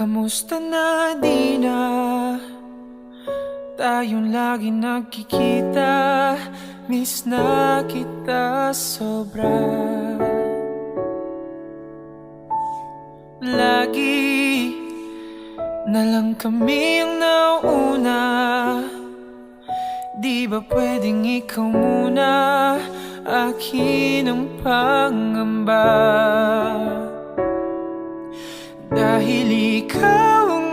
Kamusta na di na tayong lagi nagkikita? Miss na kita sobra. Lagi na lang kami ang nauuna. Di ba pwedeng ikaw muna? Akin ang pangamba. Dahil ikaw ang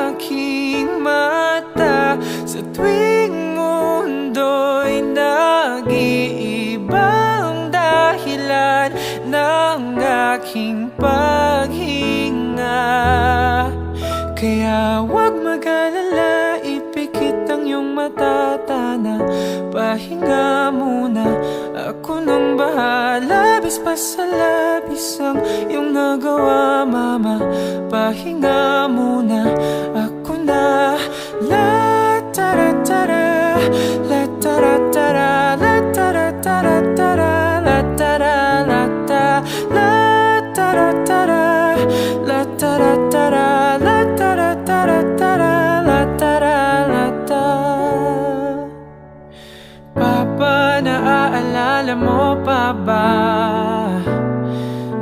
aking mata sa tuwing mundo'y nag-iiba ang dahilan ng aking paghinga. Kaya huwag mag-alala, ipikit ang iyong mata, tana, pahinga muna. Ako nang bahala, bis pa sa labis ang iyong nagawa, mama. Pahinga muna, ako na. La tara tara, la tara tara, la tara tara tara, la tara la ta, la tara tara, la tara tara, la tara tara tara, la tara la ta. Papa, naaalala mo pa ba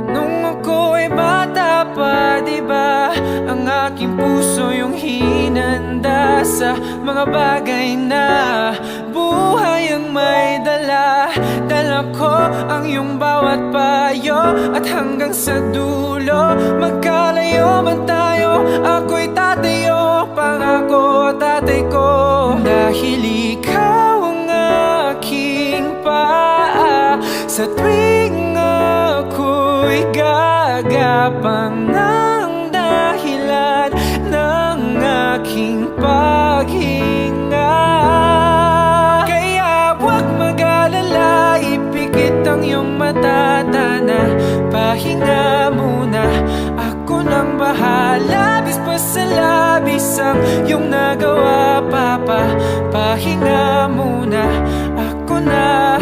nung ako'y bata pa, diba? Ang aking puso yung hinanda sa mga bagay na buhay ang may dala. Dala ko ang iyong bawat payo, at hanggang sa dulo, magkalayo man tayo, ako'y tatayo, pangako tatay ko. Dahil ikaw ang aking paa sa tuwing ako'y gagapang ng dahilan ng aking paghinga. Kaya huwag mag-alala, ipikit ang iyong mata, tana, pahinga muna. Ako nang bahala, bis pa sa labis ang iyong nagawa, papa. Pahinga muna, ako na.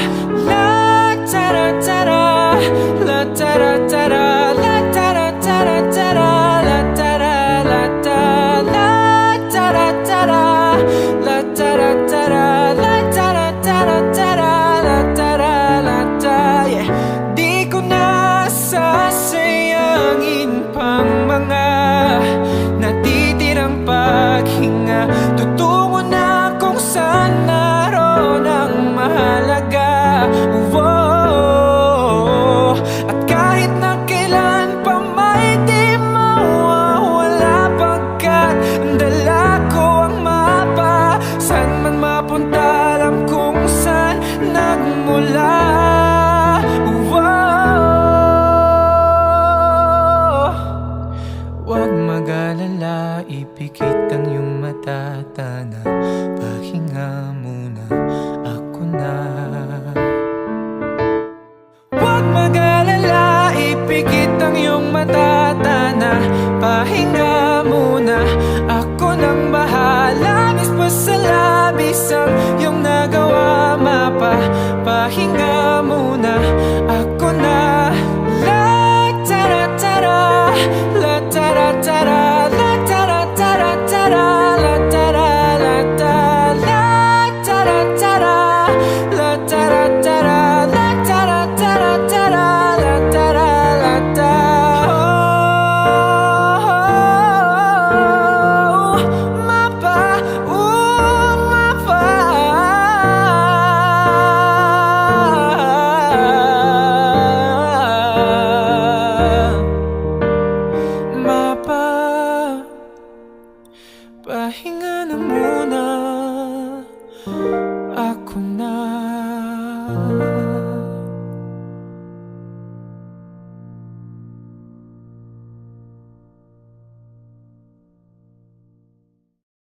La tara tara, la tara tara, la tara tara tara, la tara la ta, la tara tara, la tara tara, la tara tara tara, la tara la ta. Yeah. Di ko na sasayangin pang mga natitirang paghinga. Tutungo na kung saan naroon ang mahalaga. Whoa. At kahit na kailan pa may di mawawala, pagkat dala ko ang mapa. Saan man mapunta, alam kung saan nagmula. Whoa. Huwag mag-alala, ipikit ang iyong mata, tana, pahinga muna, ako na. Huwag mag-alala, ipikit ang iyong mata, tana, pahinga muna. Ako nang bahala, bis pa sa labis ang iyong nagawa, mapa. Pahinga muna,